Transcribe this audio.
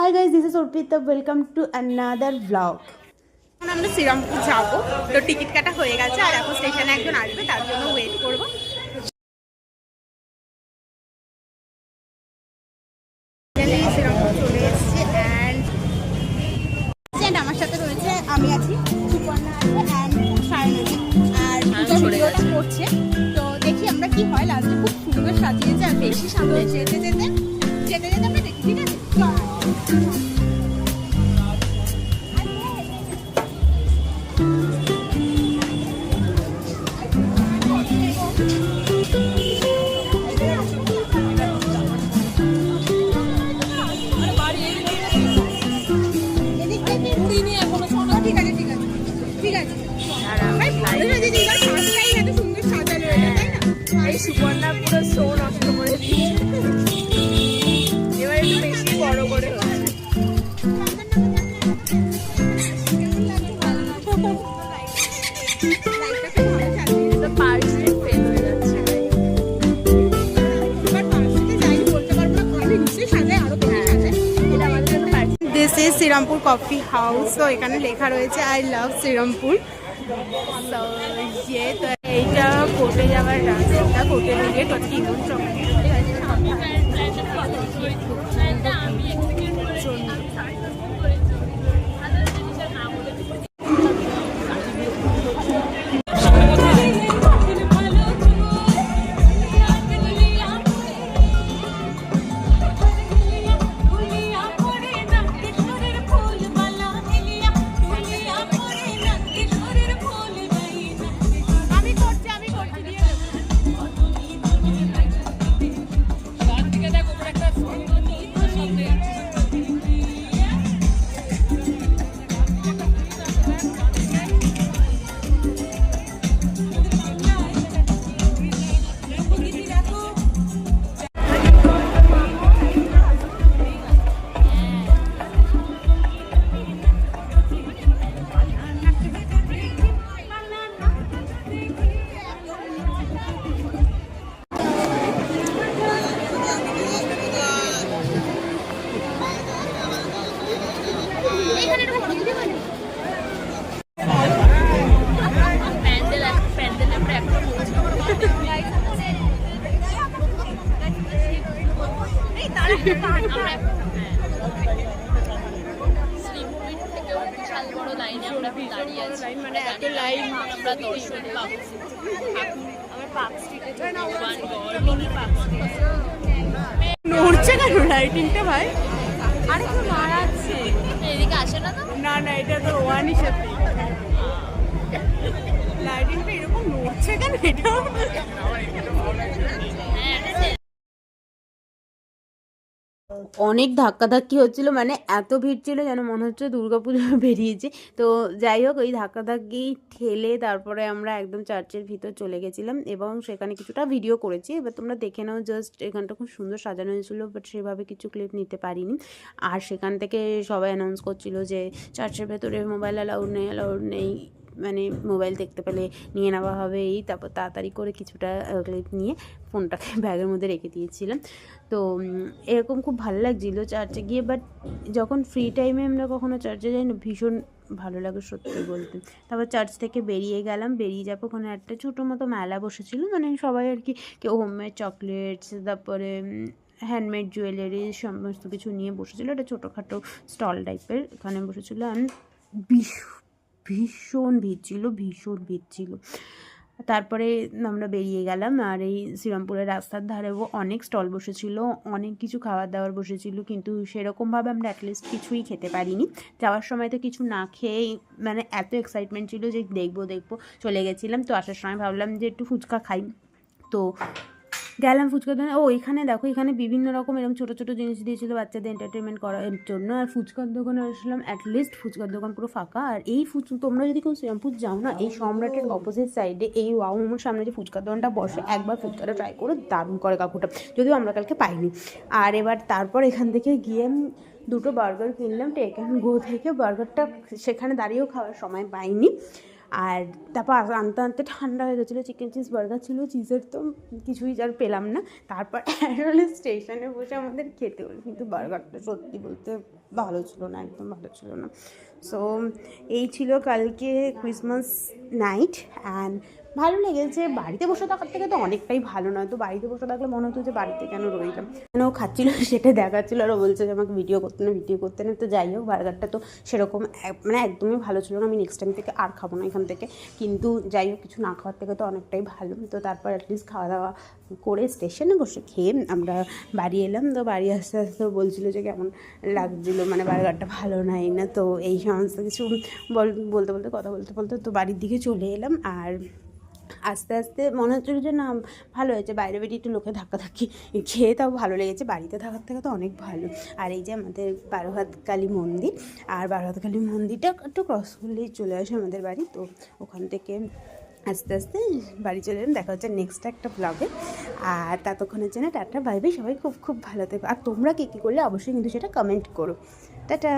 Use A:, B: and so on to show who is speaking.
A: Hi guys, this is Urpita. Welcome to another vlog.
B: এখন আমরা শ্রীরামপুর যাবো, তো টিকিট কাটা হয়ে গেছে আর এখন স্টেশনে একজন আসবে, তার জন্য ওয়েট করবো। শ্রীরামপুর চলে এসেছে অ্যান্ড আমার সাথে রয়েছে, আমি আছি, সুপর্ণা আছে অ্যান্ড সায়নদী আর ভিডিওটা করছে। তো দেখি আমরা কি হয়, লাস্টে খুব সুন্দর সাজিয়েছে আর বেশি সামনে যেতে যেতে আমরা দেখি, ঠিক আছে?
C: সুপর্ণা পুরো শো নষ্ট করে দিয়েছে, এবার একটু বেশি বড় করে হচ্ছে।
B: This is Srirampur coffee house. তো এখানে লেখা রয়েছে আই লাভ শ্রীরামপুর। তো এইটা কোর্টে যাওয়ার রাস্তা, কোর্টে দিকে ইমন নড়ছে কেন লাইটিংটা ভাই? আরে কেউ মারাচ্ছে, এদিকে আসে না তো? না না, এটা তো ওয়ানির সাথে লাইটিংটা এরকম নড়ছে কেন? এটা
A: অনেক ধাক্কাধাক্কি হচ্ছিল, মানে এত ভিড় ছিল যেন মনে হচ্ছে দুর্গাপুজো বেরিয়েছে। তো যাই হোক, ওই ধাক্কাধাক্কি ঠেলে তারপরে আমরা একদম চার্চের ভিতর চলে গেছিলাম এবং সেখানে কিছুটা ভিডিও করেছি। এবার তোমরা দেখে নাও, জাস্ট এখানটা খুব সুন্দর সাজানো হয়েছিল, বাট সেভাবে কিছু ক্লিপ নিতে পারিনি। আর সেখান থেকে সবাই অ্যানাউন্স করছিল যে চার্চের ভেতরে মোবাইল অ্যালাউড নেই, মানে মোবাইল দেখতে পেলে নিয়ে নেওয়া হবে। তারপর তাড়াতাড়ি করে কিছুটা ক্লিপ নিয়ে ফোনটাকে ব্যাগের মধ্যে রেখে দিয়েছিলাম। তো এরকম খুব ভালো লাগছিলো চার্চে গিয়ে। বাট যখন ফ্রি টাইমে আমরা কখনো চার্চে যাই না, ভীষণ ভালো লাগে সত্যি বলতে। তারপর চার্চ থেকে বেরিয়ে গেলাম, বেরিয়ে যাবো, ওখানে একটা ছোটো মতো মেলা বসেছিল, মানে সবাই আর কি, কেউ হোমমেড চকলেটস, তারপরে হ্যান্ডমেড জুয়েলারি সমস্ত কিছু নিয়ে বসেছিলো। একটা ছোটোখাটো স্টল টাইপের এখানে বসেছিলো। আর ভীষণ ভিড় ছিল। তারপরে আমরা বেরিয়ে গেলাম, আর এই শ্রীরামপুরের রাস্তার ধারেও অনেক স্টল বসেছিল, অনেক কিছু খাবার দাবার বসেছিল, কিন্তু সেরকমভাবে আমরা অ্যাটলিস্ট কিছুই খেতে পারিনি। যাওয়ার সময় তো কিছু না খেয়েই, মানে এত এক্সাইটমেন্ট ছিল যে দেখবো চলে গেছিলাম। তো আসার সময় ভাবলাম যে একটু ফুচকা খাই, তো গেলাম ফুচকা দোকানে। এখানে দেখো, এখানে বিভিন্ন রকম এরকম ছোটো ছোটো জিনিস দিয়েছিলো বাচ্চাদের এন্টারটেনমেন্ট করার জন্য। আর ফুচকার দোকানে আসলাম, অ্যাটলিস্ট ফুচকার দোকান পুরো ফাঁকা। আর এই তোমরা যদি কেউ শ্রীরামপুর যাও না, এই সম্রাটের অপোজিট সাইডে এই ওয়াও মোমোর সামনে যে ফুচকার দোকানটা বসে, একবার ফুচকাটা ট্রাই করো, দারুণ করে কাকুটা, যদিও আমরা কালকে পাইনি। আর এবার তারপর এখান থেকে গিয়ে দুটো বার্গার কিনলাম টেক অ্যান্ড গো থেকে। বার্গারটা সেখানে দাঁড়িয়েও খাওয়ার সময় পাইনি। আর তারপর আনতে আনতে ঠান্ডা হয়ে গেছিলো, চিকেন চিজ বার্গার ছিল, চিজের তো কিছুই আর পেলাম না। তারপর আসলে স্টেশনে বসে আমাদের খেতে হলো, কিন্তু বার্গারটা সত্যি বলতে ভালো ছিল না, একদম ভালো ছিল না। সো এই ছিল কালকে ক্রিসমাস নাইট অ্যান্ড ভালো লেগেছে। বাড়িতে বসে থাকার থেকে তো অনেকটাই ভালো, নয় তো বাড়িতে বসে থাকলে মনে হতো যে বাড়িতে কেন রইলাম, কেন ও খাচ্ছিলো সেটা দেখাচ্ছিলো আর ও বলছে যে আমাকে ভিডিও করতে না। তো যাই হোক, বার্গারটা তো সেরকম মানে একদমই ভালো ছিল না, আমি নেক্সট টাইম থেকে আর খাবো না এখান থেকে। কিন্তু যাই হোক, কিছু না খাওয়ার থেকে তো অনেকটাই ভালো। তো তারপর অ্যাটলিস্ট খাওয়া দাওয়া করে স্টেশনে বসে খেয়ে আমরা বাড়ি এলাম। তো বাড়ি আস্তে আস্তে বলছিলো যে কেমন লাগছিলো, মানে বার্গারটা ভালো নাই না। তো এই সমস্ত কিছু বলতে কথা বলতে তো বাড়ির দিকে চলে এলাম। আর আস্তে আস্তে মনে হচ্ছিলো যে না ভালো হয়েছে, বাইরে বেরিয়ে একটু লোকে ধাক্কাধাক্কি খেয়ে তাও ভালো লেগেছে, বাড়িতে থাকার থেকে তো অনেক ভালো। আর এই যে আমাদের বারোহাত কালী মন্দির, আর বারোহাত কালী মন্দিরটা একটু ক্রস করলেই চলে আসে আমাদের বাড়ি। তো ওখান থেকে আস্তে আস্তে বাড়ি চলে এলাম। দেখা হচ্ছে নেক্সট একটা ব্লগে। আর ততক্ষণের জন্য টাটা বাই বাই, সবাই খুব খুব ভালো থেকো। আর তোমরা কী কী করলে অবশ্যই কিন্তু সেটা কমেন্ট করো। টাটা।